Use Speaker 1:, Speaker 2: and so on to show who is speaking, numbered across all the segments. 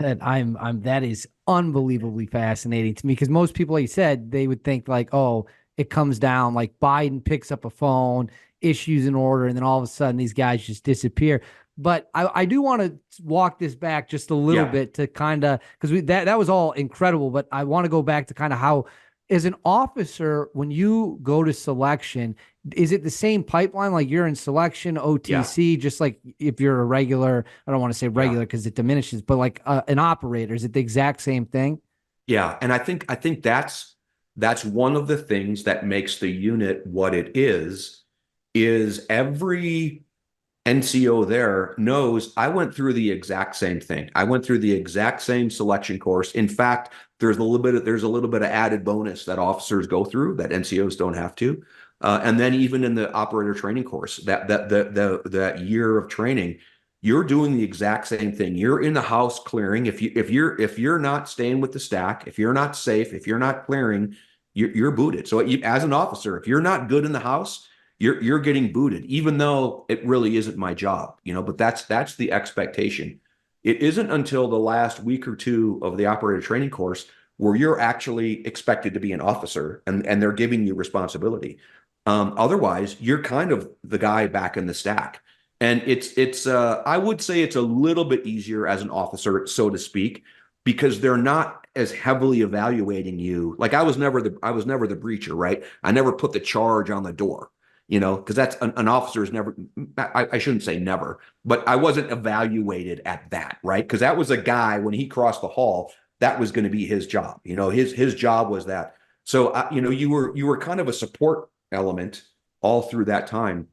Speaker 1: That is unbelievably fascinating to me because most people, like you said, they would think like, oh, it comes down like Biden picks up a phone, issues an order, and then all of a sudden these guys just disappear. But I do want to walk this back just a little
Speaker 2: Yeah,
Speaker 1: bit to kind of because that was all incredible, but I want to go back to kind of how, as an officer, when you go to selection, is it the same pipeline? Like you're in selection,
Speaker 2: yeah,
Speaker 1: OTC, just like if you're a regular, I don't want to say
Speaker 2: yeah,
Speaker 1: regular because it diminishes, but like an operator, is it the exact same thing?
Speaker 2: yeah. And I think that's one of the things that makes the unit what it is every NCO there knows I went through the exact same thing. I went through the exact same selection course. In fact, there's a little bit of added bonus that officers go through that NCOs don't have to. And then even in the operator training course, that year of training, you're doing the exact same thing. You're in the house clearing. If you're not staying with the stack, if you're not safe, if you're not clearing, you're booted. So as an officer, if you're not good in the house, you're getting booted, even though it really isn't my job, but that's the expectation. It isn't until the last week or two of the operator training course where you're actually expected to be an officer and they're giving you responsibility. Otherwise, you're kind of the guy back in the stack. And it's I would say it's a little bit easier as an officer, so to speak, because they're not as heavily evaluating you. Like I was never the breacher, right? I never put the charge on the door, because that's an officer is never, I shouldn't say never, but I wasn't evaluated at that, right? Because that was a guy when he crossed the hall, that was going to be his job. His job was that. So you were kind of a support element all through that time.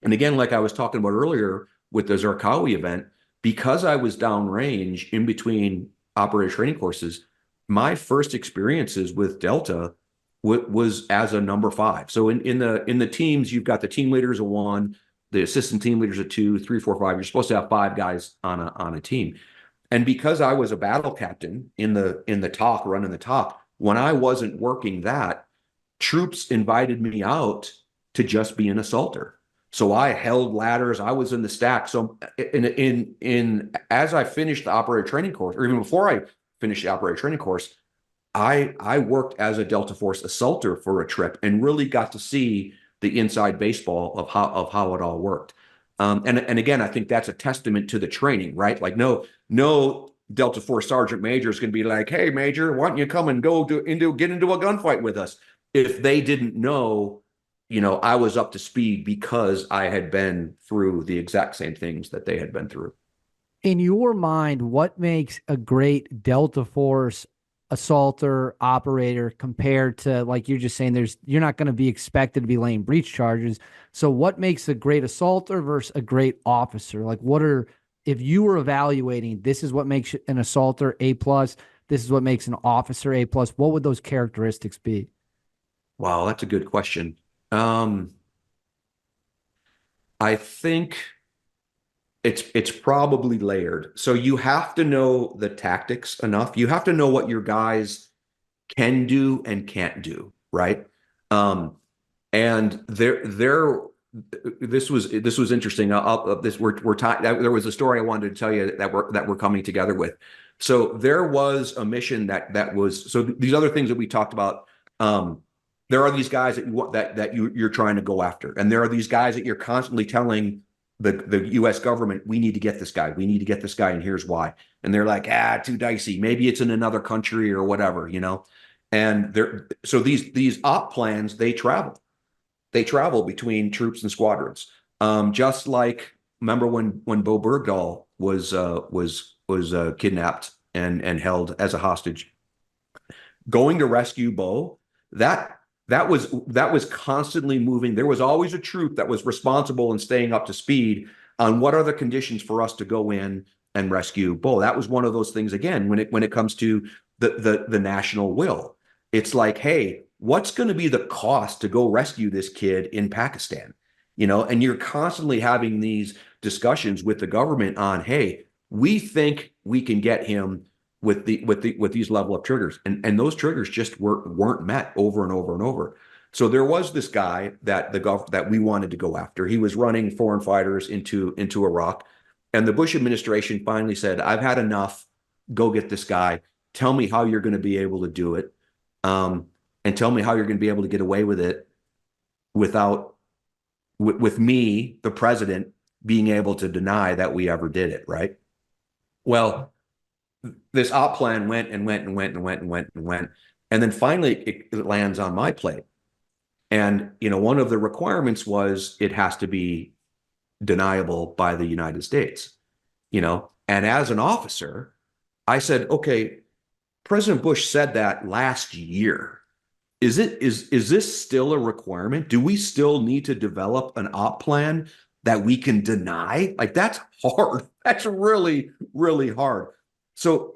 Speaker 2: And again, like I was talking about earlier with the Zarqawi event, because I was downrange in between operator training courses, my first experiences with Delta was as a number five. So in the teams, you've got the team leaders of one, the assistant team leaders of two, three, four, five. You're supposed to have five guys on a team. And because I was a battle captain in the talk, running the talk, when I wasn't working that, troops invited me out to just be an assaulter. So I held ladders. I was in the stack. So in as I finished the operator training course, or even before I finished the operator training course, I worked as a Delta Force assaulter for a trip and really got to see the inside baseball of how it all worked. And again, I think that's a testament to the training, right? Like no Delta Force Sergeant Major is going to be like, "Hey, Major, why don't you come and get into a gunfight with us?" If they didn't know, I was up to speed because I had been through the exact same things that they had been through.
Speaker 1: In your mind, what makes a great Delta Force assaulter operator compared to, like you're just saying, you're not going to be expected to be laying breach charges. So what makes a great assaulter versus a great officer? Like if you were evaluating, this is what makes an assaulter A plus, this is what makes an officer A plus, what would those characteristics be?
Speaker 2: Wow, that's a good question. I think it's probably layered. So you have to know the tactics enough. You have to know what your guys can do and can't do, right? Um, and this was interesting. This we're talking. There was a story I wanted to tell you that we're coming together with. So there was a mission that was so these other things that we talked about. There are these guys that you want you're trying to go after, and there are these guys that you're constantly telling the U.S. government, we need to get this guy, we need to get this guy, and here's why. And they're like, too dicey. Maybe it's in another country or whatever. And so these op plans, they travel between troops and squadrons. Just like remember when Bo Bergdahl was kidnapped and held as a hostage, going to rescue Bo, that was constantly moving. There was always a troop that was responsible and staying up to speed on what are the conditions for us to go in and rescue Bo. That was one of those things again when it comes to the national will. It's like, hey, what's going to be the cost to go rescue this kid in Pakistan? And you're constantly having these discussions with the government on, hey, we think we can get him with these level of triggers, and those triggers just weren't met over and over and over. So there was this guy that we wanted to go after. He was running foreign fighters into Iraq, and the Bush administration finally said, "I've had enough. go get this guy. Tell me how you're going to be able to do it. And tell me how you're going to be able to get away with it without, with me, the president, being able to deny that we ever did it, right? Well, this op plan went and went and went and went and went and went. And then finally it lands on my plate. And, one of the requirements was it has to be deniable by the United States, and as an officer, I said, okay, President Bush said that last year. Is this still a requirement? Do we still need to develop an op plan that we can deny? Like, that's hard. That's really, really hard. So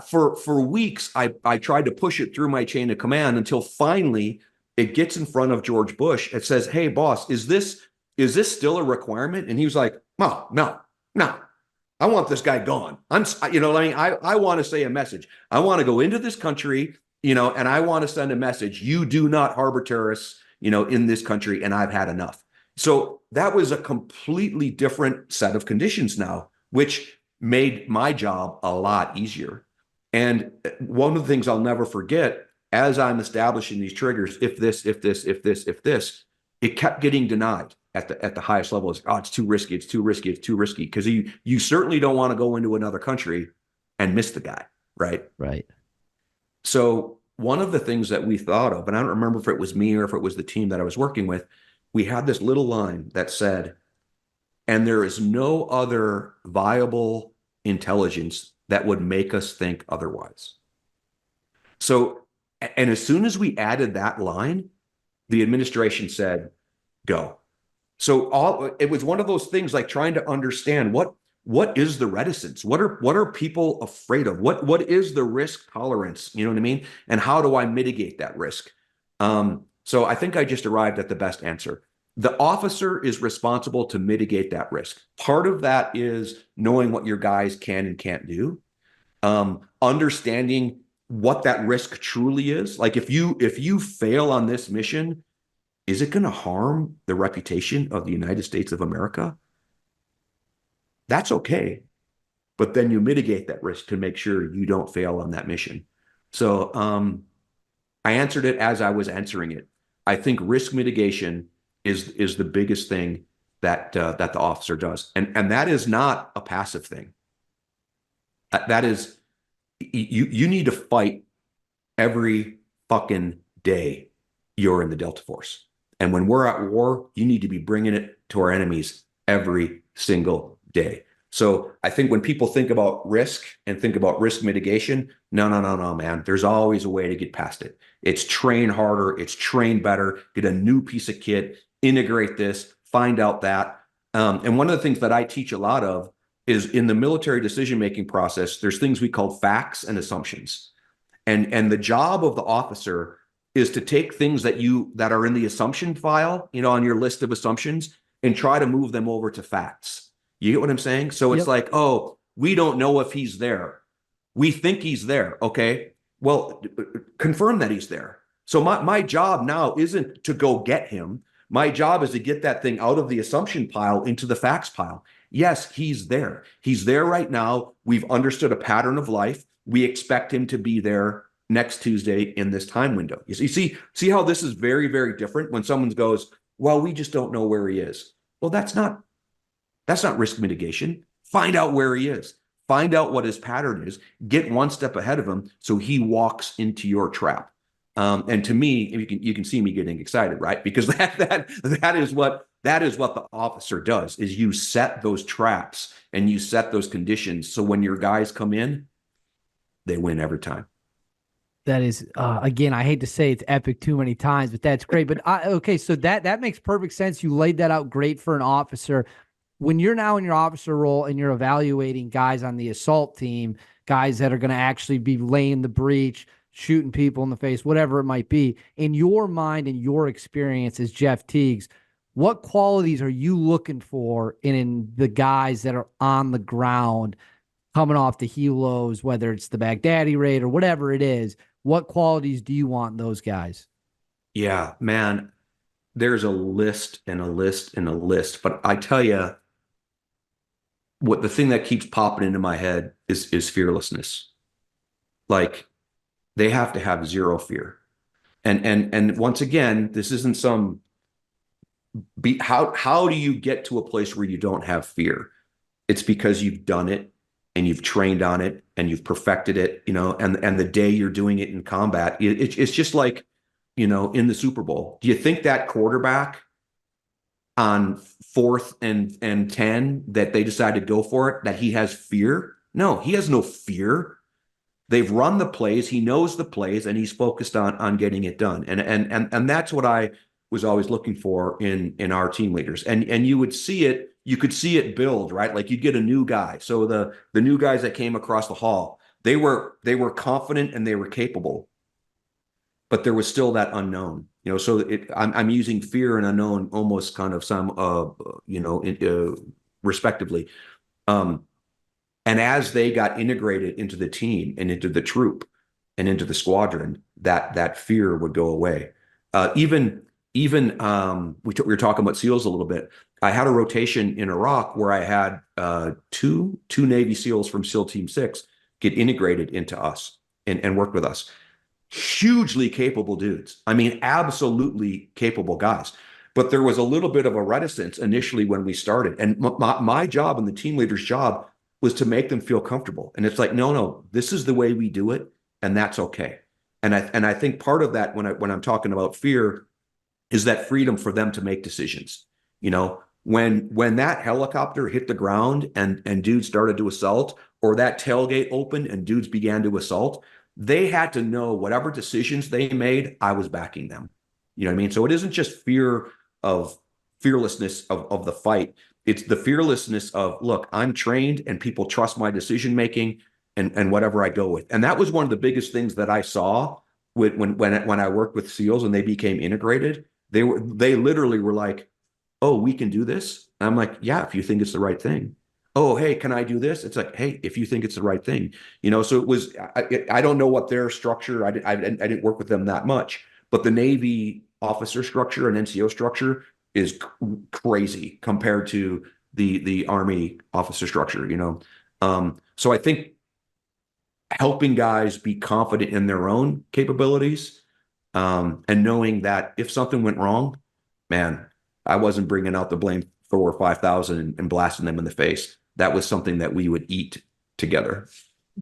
Speaker 2: for weeks, I tried to push it through my chain of command until finally it gets in front of George Bush. It says, hey, boss, is this still a requirement? And he was like, oh, no. I want this guy gone. I want to say a message. I want to go into this country, and I want to send a message. You do not harbor terrorists, in this country, and I've had enough. So that was a completely different set of conditions now, which made my job a lot easier. And one of the things I'll never forget, as I'm establishing these triggers, if this, it kept getting denied at the highest level. Is, oh, it's too risky, because you certainly don't want to go into another country and miss the guy, right?
Speaker 1: Right.
Speaker 2: So one of the things that we thought of, and I don't remember if it was me or if it was the team that I was working with, we had this little line that said, and there is no other viable intelligence that would make us think otherwise. So, and as soon as we added that line, the administration said, go. So it was one of those things, like trying to understand what is the reticence? What are people afraid of? What is the risk tolerance? You know what I mean? And how do I mitigate that risk? So I think I just arrived at the best answer. The officer is responsible to mitigate that risk. Part of that is knowing what your guys can and can't do, understanding what that risk truly is. Like, if you fail on this mission, is it going to harm the reputation of the United States of America? That's okay. But then you mitigate that risk to make sure you don't fail on that mission. So I answered it as I was answering it. I think risk mitigation is the biggest thing that the officer does. And that is not a passive thing. That is, you need to fight every fucking day you're in the Delta Force. And when we're at war, you need to be bringing it to our enemies every single day. So I think when people think about risk and think about risk mitigation, no, man. There's always a way to get past it. It's train harder. It's train better. Get a new piece of kit, integrate this, find out that. And one of the things that I teach a lot of is, in the military decision-making process, there's things we call facts and assumptions. And the job of the officer is to take things that are in the assumption file, on your list of assumptions, and try to move them over to facts. You get what I'm saying? So it's like, oh, we don't know if he's there. We think he's there. Okay, well, confirm that he's there. So my job now isn't to go get him. My job is to get that thing out of the assumption pile into the facts pile. Yes, he's there. He's there right now. We've understood a pattern of life. We expect him to be there next Tuesday in this time window. You see how this is very, very different when someone goes, well, we just don't know where he is. Well, that's not risk mitigation. Find out where he is. Find out what his pattern is. Get one step ahead of him so he walks into your trap. And to me, you can see me getting excited, right? Because that is what the officer does, is you set those traps and you set those conditions. So when your guys come in, they win every time.
Speaker 1: That is, again, I hate to say it's epic too many times, but that's great. But okay, so that makes perfect sense. You laid that out great for an officer. When you're now in your officer role and you're evaluating guys on the assault team, guys that are going to actually be laying the breach, shooting people in the face, whatever it might be, in your mind and your experience as Jeff Tiegs, what qualities are you looking for in the guys that are on the ground coming off the helos, whether it's the Baghdadi raid or whatever it is? What qualities do you want in those guys?
Speaker 2: Yeah, man, there's a list and a list and a list. But I tell you, what the thing that keeps popping into my head is fearlessness. Like they have to have zero fear. And once again, this isn't some how do you get to a place where you don't have fear? It's because you've done it and you've trained on it and you've perfected it, and the day you're doing it in combat, it's just like, in the Super Bowl. Do you think that quarterback on fourth and 10 that they decide to go for it, that he has fear? No, he has no fear. They've run the plays, he knows the plays, and he's focused on getting it done. And that's what I was always looking for in our team leaders. And you could see it build, right? Like you'd get a new guy. So the new guys that came across the hall, they were confident and they were capable, but there was still that unknown. So I'm using fear and unknown almost kind of some respectively. And as they got integrated into the team and into the troop and into the squadron, that fear would go away. Even we were talking about SEALs a little bit. I had a rotation in Iraq where I had two Navy SEALs from SEAL Team 6 get integrated into us and work with us. Hugely capable dudes. I mean, absolutely capable guys. But there was a little bit of a reticence initially when we started. And my job and the team leader's job was to make them feel comfortable. And it's like, no, this is the way we do it, and that's okay. And I think part of that when I'm talking about fear is that freedom for them to make decisions. When that helicopter hit the ground and dudes started to assault, or that tailgate opened and dudes began to assault, they had to know whatever decisions they made, I was backing them. You know what I mean? So it isn't just fearlessness of the fight. It's the fearlessness of, look, I'm trained and people trust my decision making and whatever I go with. And that was one of the biggest things that I saw when I worked with SEALs and they became integrated. They literally were like, oh, we can do this. And I'm like, yeah, if you think it's the right thing. Oh, hey, can I do this? It's like, hey, if you think it's the right thing, so it was, I don't know what their structure, I didn't work with them that much, but the Navy officer structure and NCO structure is crazy compared to the Army officer structure, So I think helping guys be confident in their own capabilities, and knowing that if something went wrong, man, I wasn't bringing out the blame Thor 5000 and blasting them in the face. That was something that we would eat together.